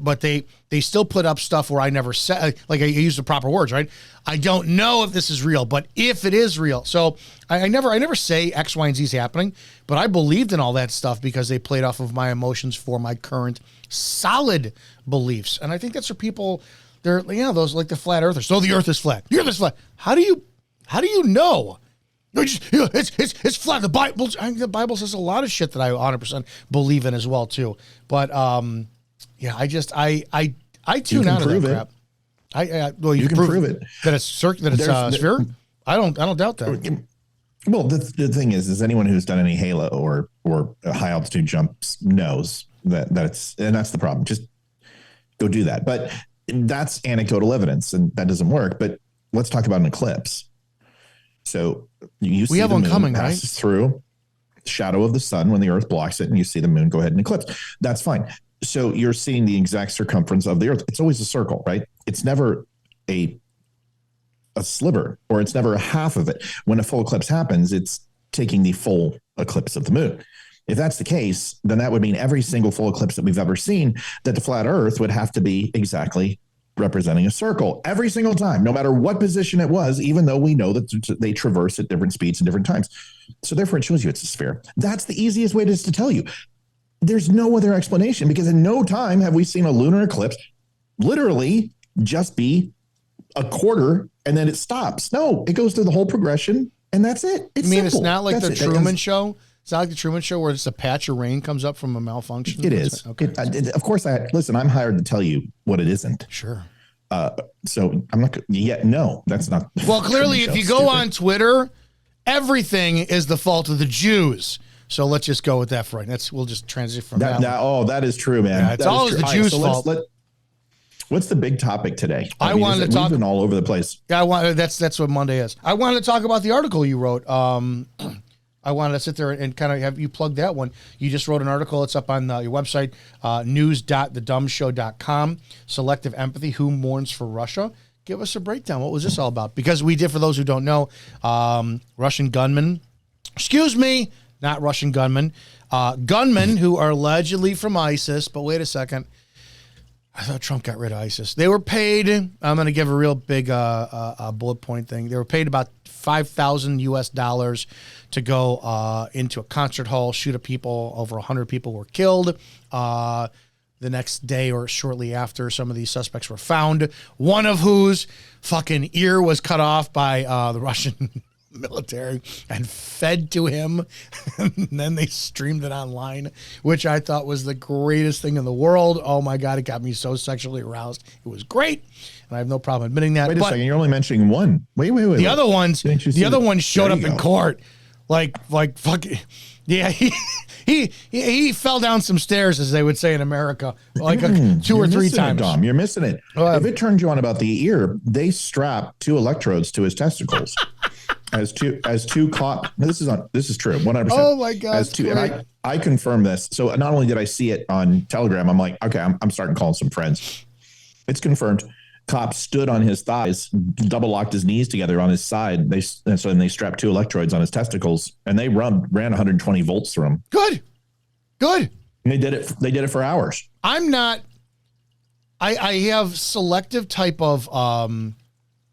but they still put up stuff where I never said, like I used the proper words, right? I don't know if this is real, but if it is real. So I never say X, Y, and Z is happening, but I believed in all that stuff because they played off of my emotions for my current solid beliefs. And I think that's where people, those like the flat earthers. So the earth is flat. The earth is flat. How do you know? It's flat. The Bible says a lot of shit that I 100% believe in as well too. But I tune out of that crap. You can prove it that it's sphere. I don't doubt that. Well, the thing is anyone who's done any Halo or high altitude jumps knows that it's, and that's the problem. Just go do that. But that's anecdotal evidence, and that doesn't work. But let's talk about an eclipse. So you see the moon passes through the shadow of the sun when the earth blocks it, and you see the moon go ahead and eclipse. That's fine. So you're seeing the exact circumference of the earth. It's always a circle, right? It's never a sliver, or it's never a half of it. When a full eclipse happens, it's taking the full eclipse of the moon. If that's the case, then that would mean every single full eclipse that we've ever seen, that the flat earth would have to be exactly representing a circle every single time, no matter what position it was, even though we know that they traverse at different speeds and different times. So therefore it shows you it's a sphere. That's the easiest way to tell you. There's no other explanation, because in no time have we seen a lunar eclipse literally just be a quarter and then it stops. No, it goes through the whole progression and that's it. It's simple. It's not like the Truman Show? It's not like the Truman Show where it's a patch of rain comes up from a malfunction? It is. Okay. Of course, listen, I'm hired to tell you what it isn't. Sure. So I'm not yet. No, that's not. Well, clearly, if you go on Twitter, everything is the fault of the Jews. So let's just go with that for right. We'll just transition from that. That is true, man. Yeah, it's always the Jews' fault. What's the big topic today? I wanted to talk. We've been all over the place. Yeah, that's what Monday is. I wanted to talk about the article you wrote. I wanted to sit there and kind of have you plug that one. You just wrote an article. It's up on your website, news.thedumshow.com. Selective empathy, who mourns for Russia? Give us a breakdown. What was this all about? Because we did, for those who don't know, Russian gunmen, not Russian gunmen, gunmen who are allegedly from ISIS. But wait a second. I thought Trump got rid of ISIS. They were paid, I'm going to give a real big bullet point thing. They were paid about $5,000 US to go into a concert hall, shoot at people. Over 100 people were killed. The next day or shortly after, some of these suspects were found, one of whose fucking ear was cut off by the Russian military and fed to him. And then they streamed it online, which I thought was the greatest thing in the world. Oh my God, it got me so sexually aroused. It was great. And I have no problem admitting that. Wait a second, you're only mentioning one. Wait. The other ones showed up in court. Like fucking, yeah, he fell down some stairs, as they would say in America, like two or three times. Dom, you're missing it. If it turned you on about the ear, they strapped 2 electrodes to his testicles. As two caught. This is true. 100%. Oh my God. As two, and I confirm this. So not only did I see it on Telegram, I'm like, okay, I'm starting calling some friends. It's confirmed. Cops stood on his thighs, double locked his knees together on his side. They strapped 2 electrodes on his testicles, and they ran 120 volts through him. Good. And they did it for hours. I'm not. I have selective type of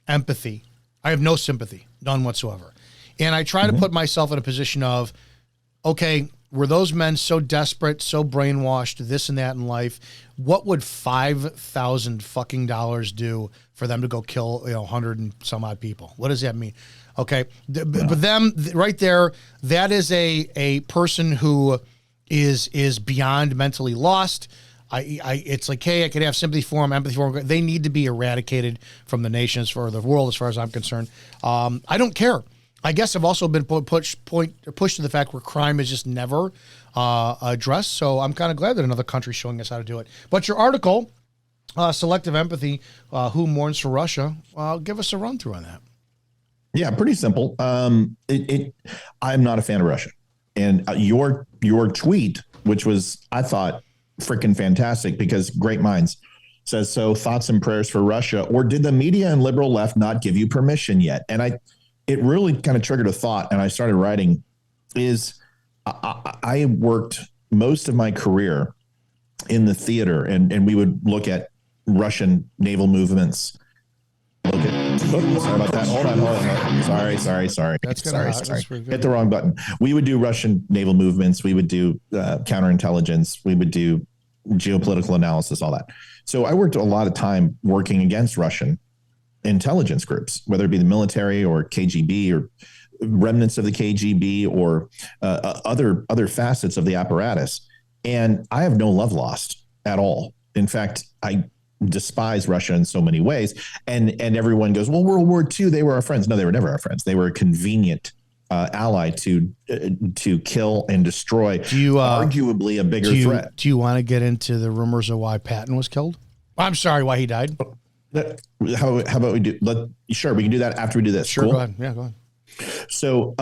empathy. I have no sympathy, none whatsoever. And I try to put myself in a position of, okay, were those men so desperate, so brainwashed, this and that in life? What would $5,000 fucking dollars do for them to go kill 100 and some odd people? What does that mean? Okay, but them right there, that is a person who is beyond mentally lost. It's like, hey, I could have sympathy for them, empathy for them. They need to be eradicated from the nations, for the world, as far as I'm concerned. I don't care. I guess I've also been pushed to the fact where crime is just never addressed. So I'm kind of glad that another country's showing us how to do it. But your article, Selective Empathy, Who Mourns for Russia, give us a run through on that. Yeah, pretty simple. I'm not a fan of Russia. And your tweet, which was, I thought, freaking fantastic, because great minds, says, so thoughts and prayers for Russia, or did the media and liberal left not give you permission yet? And it really kind of triggered a thought, and I started writing. I worked most of my career in the theater, and we would look at Russian naval movements. Sorry about that. Hold on. Sorry. Sorry. Hit the wrong button. We would do Russian naval movements. We would do counterintelligence. We would do geopolitical analysis, all that. So I worked a lot of time working against Russian intelligence groups, whether it be the military or KGB or remnants of the KGB or other facets of the apparatus. And I have no love lost at all. In fact, I despise Russia in so many ways. And everyone goes, well, World War II, they were our friends. No, they were never our friends. They were a convenient ally to kill and destroy, arguably a bigger threat. Do you want to get into the rumors of why Patton was killed? I'm sorry, why he died? How about we do? Sure, we can do that after we do this. Sure, cool? Go ahead. Yeah, go ahead. So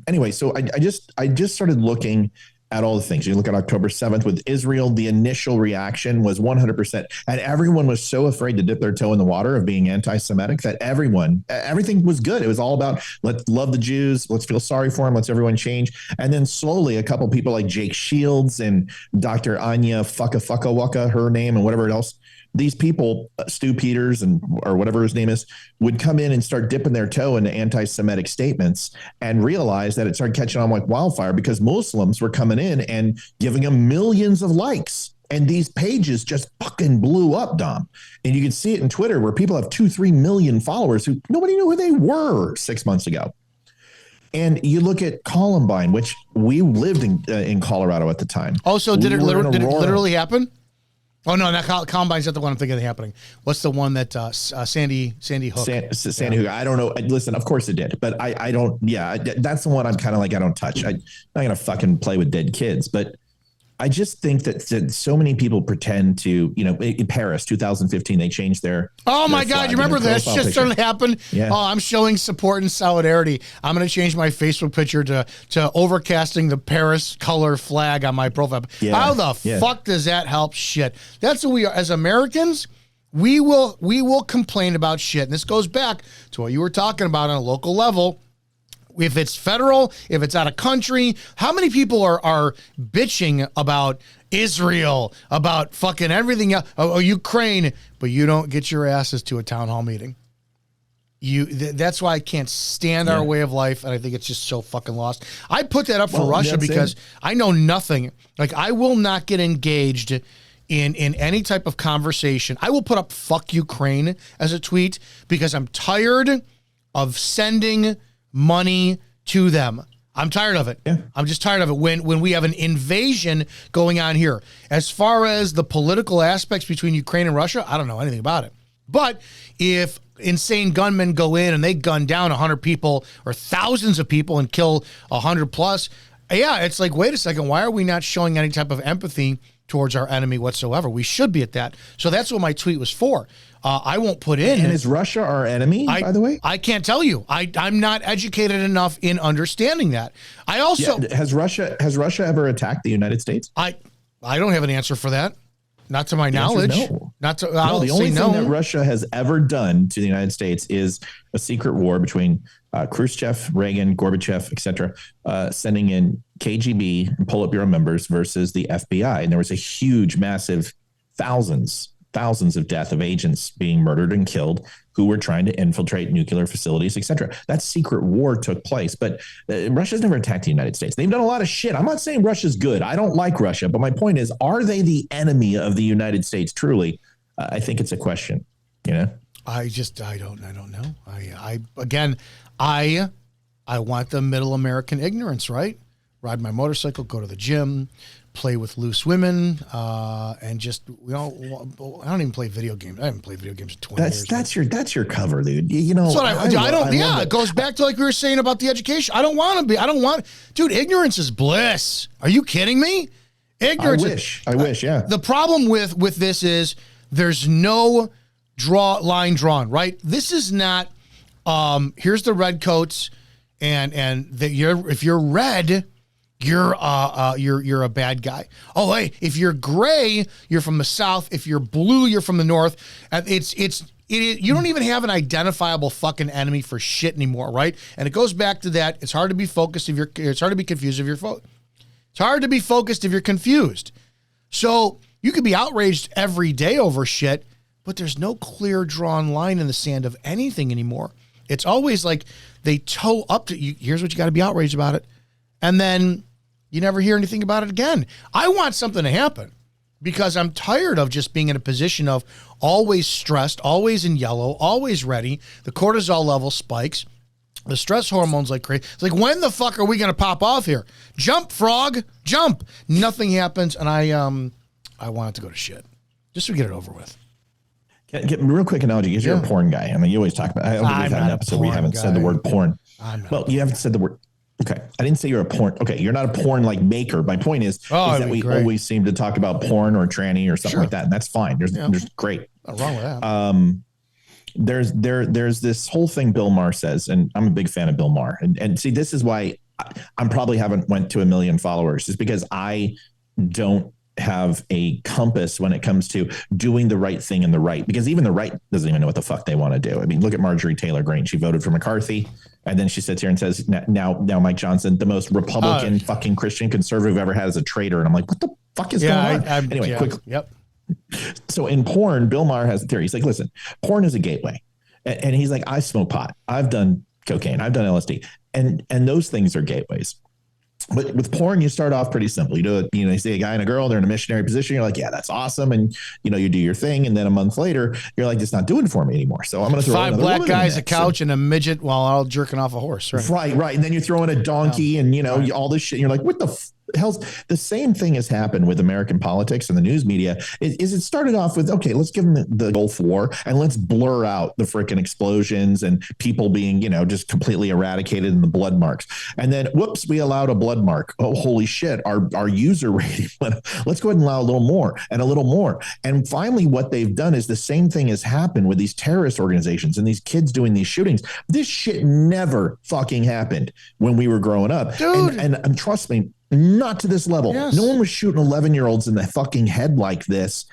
anyway, so I just started looking at all the things. You look at October 7th with Israel, the initial reaction was 100%. And everyone was so afraid to dip their toe in the water of being anti-Semitic that everything was good. It was all about, let's love the Jews. Let's feel sorry for them. Let's everyone change. And then slowly a couple people like Jake Shields and Dr. Anya Fucka, her name, and whatever else, these people, Stu Peters or whatever his name is, would come in and start dipping their toe into anti-Semitic statements and realize that it started catching on like wildfire because Muslims were coming in and giving them millions of likes. And these pages just fucking blew up, Dom. And you can see it in Twitter where people have 2-3 million followers who nobody knew who they were 6 months ago. And you look at Columbine, which we lived in Colorado at the time. Oh, so did it literally happen? Oh no, that Combine's not the one I'm thinking of happening. What's the one that Sandy Hook? Sandy Hook. I don't know. Listen, of course it did, but I don't. Yeah, that's the one I'm kind of like I don't touch. I'm not gonna fucking play with dead kids, but I just think that so many people pretend to, in Paris, 2015, they changed their. Oh my God! You remember this shit started to happen? Yeah. Oh, I'm showing support and solidarity. I'm going to change my Facebook picture to overcasting the Paris color flag on my profile. Yeah. How the fuck does that help? Shit. That's who we are as Americans. We will complain about shit, and this goes back to what you were talking about on a local level. If it's federal, if it's out of country, how many people are bitching about Israel, about fucking everything else, Ukraine, but you don't get your asses to a town hall meeting? That's why I can't stand our way of life, and I think it's just so fucking lost. I put that up for Russia because I know nothing. Like, I will not get engaged in any type of conversation. I will put up "fuck Ukraine" as a tweet because I'm tired of sending money to them. I'm tired of it. Yeah. I'm just tired of it when we have an invasion going on here. As far as the political aspects between Ukraine and Russia, I don't know anything about it. But if insane gunmen go in and they gun down 100 people or thousands of people and kill 100 plus, it's like, wait a second, why are we not showing any type of empathy towards our enemy whatsoever? We should be at that. So that's what my tweet was for. I won't put in. And is Russia our enemy, by the way? I can't tell you. I'm not educated enough in understanding that. I also has Russia ever attacked the United States? I don't have an answer for that. Not to my knowledge. No. The only thing that Russia has ever done to the United States is a secret war between Khrushchev, Reagan, Gorbachev, etc., sending in KGB and Politburo members versus the FBI. And there was a huge, massive thousands of death of agents being murdered and killed who were trying to infiltrate nuclear facilities, etc. That secret war took place, but Russia's never attacked the United States. They've done a lot of shit. I'm not saying Russia's good. I don't like Russia, but my point is, are they the enemy of the United States truly? I think it's a question, I don't know. I want the middle American ignorance, right? Ride my motorcycle, go to the gym, play with loose women, and just I don't even play video games. I haven't played video games in 20 years. That's your cover, dude. That's what I don't. It goes back to like we were saying about the education. I don't want. Dude, ignorance is bliss. Are you kidding me? Ignorance. I wish. Yeah. The problem with this is there's no line drawn. Right. This is not. Here's the red coats, and if you're red, you're a bad guy. Oh, hey, if you're gray, you're from the South. If you're blue, you're from the North. And you don't even have an identifiable fucking enemy for shit anymore, right? And it goes back to that. It's hard to be focused it's hard to be confused if it's hard to be focused if you're confused. So you could be outraged every day over shit, but there's no clear drawn line in the sand of anything anymore. It's always like they toe up to you. Here's what you got to be outraged about it. And then you never hear anything about it again. I want something to happen because I'm tired of just being in a position of always stressed, always in yellow, always ready. The cortisol level spikes. The stress hormones like crazy. It's like, when the fuck are we going to pop off here? Jump, frog, jump. Nothing happens, and I want it to go to shit. Just to get it over with. Get a real quick analogy, because you're a porn guy. I mean, you always talk about. I don't think we've had an episode where you haven't said the word porn. You haven't said the word. Okay, I didn't say you're a porn. Okay, you're not a porn like maker. My point is that we always seem to talk about porn or tranny or something like that, and that's fine. There's great. Not wrong with that. There's this whole thing Bill Maher says, and I'm a big fan of Bill Maher. And see, this is why I'm probably haven't went to 1 million followers, is because I don't have a compass when it comes to doing the right thing in the right, because even the right doesn't even know what the fuck they want to do. I mean, look at Marjorie Taylor Greene. She voted for McCarthy, and then she sits here and says, now Mike Johnson, the most Republican fucking Christian conservative ever had, is a traitor. And I'm like, what the fuck is going on? Anyway, quick. Yep. So in porn, Bill Maher has a theory. He's like, listen, porn is a gateway. And he's like, I smoke pot. I've done cocaine. I've done LSD. And those things are gateways. But with porn, you start off pretty simple. You do it, you see a guy and a girl, they're in a missionary position. You're like, yeah, that's awesome. And, you do your thing. And then a month later, you're like, it's not doing it for me anymore. So I'm going to throw 5 black guys, a couch, and a midget while all jerking off a horse. Right. And then you throw in a donkey and, all this shit. And you're like, what the the same thing has happened with American politics and the news media. Is it started off with, okay, let's give them the Gulf War and let's blur out the freaking explosions and people being, just completely eradicated in the blood marks. And then, whoops, we allowed a blood mark. Oh, holy shit. Our user rating went up. Let's go ahead and allow a little more and a little more. And finally, what they've done is the same thing has happened with these terrorist organizations and these kids doing these shootings. This shit never fucking happened when we were growing up. Dude. And trust me, not to this level. Yes. No one was shooting 11-year-olds in the fucking head like this.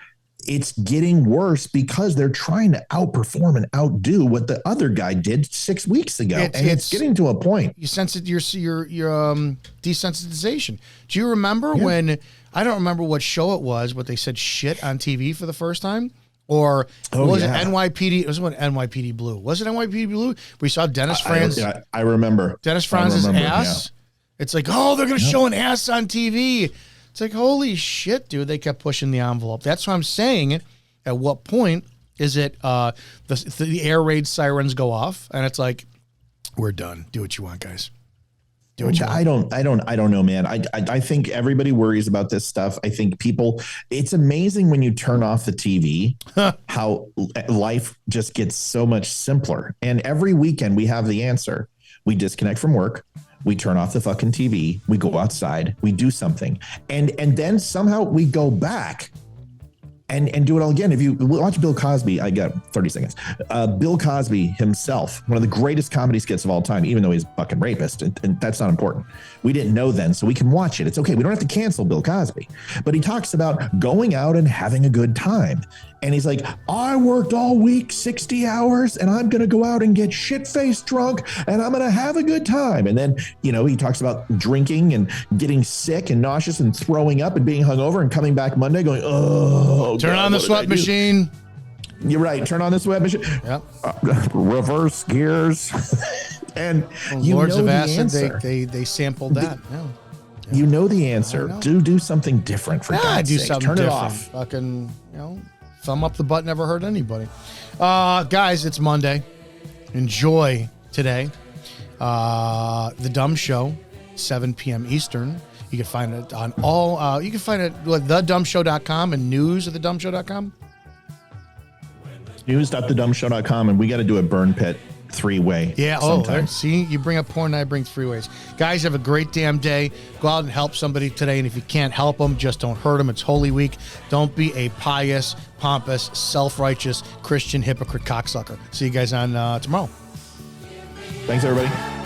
It's getting worse because they're trying to outperform and outdo what the other guy did 6 weeks ago. It's getting to a point. You sense it, your desensitization. Do you remember when, I don't remember what show it was, but they said shit on TV for the first time? Or was it NYPD? It was when NYPD Blue. Was it NYPD Blue? We saw Dennis Franz. I remember. Dennis Franz's ass. Yeah. It's like, oh, they're going to show an ass on TV. It's like, holy shit, dude. They kept pushing the envelope. That's what I'm saying. At what point is it the air raid sirens go off and it's like, we're done. Do what you want, guys. Do what you want. I don't know, man. I think everybody worries about this stuff. I think people, it's amazing when you turn off the TV, how life just gets so much simpler. And every weekend we have the answer. We disconnect from work. We turn off the fucking TV. We go outside. We do something. And then somehow we go back and do it all again. If you watch Bill Cosby, I got 30 seconds. Bill Cosby himself, one of the greatest comedy skits of all time, even though he's a fucking rapist, and that's not important. We didn't know then, so we can watch it. It's okay. We don't have to cancel Bill Cosby. But he talks about going out and having a good time. And he's like, I worked all week, 60 hours, and I'm going to go out and get shit-faced drunk, and I'm going to have a good time. And then, he talks about drinking and getting sick and nauseous and throwing up and being hungover and coming back Monday going, oh, turn on the sweat machine. You're right. Turn on the sweat machine. Yep. Reverse gears. And Lords of Acid, they sampled that. Yeah. You know the answer. Do something different for God's sake. Something Turn different. it off. Fucking, thumb up the butt never hurt anybody. Guys, it's Monday. Enjoy today. The DUM Show, 7 p.m. Eastern. You can find it on all, you can find it at thedumshow.com and news at thedumshow.com. News.thedumshow.com, and we got to do a burn pit 3-way. Yeah. Oh, see, you bring up porn, and I bring 3-ways. Guys, have a great damn day. Go out and help somebody today. And if you can't help them, just don't hurt them. It's Holy Week. Don't be a pious, pompous, self-righteous Christian hypocrite cocksucker. See you guys on tomorrow. Thanks, everybody.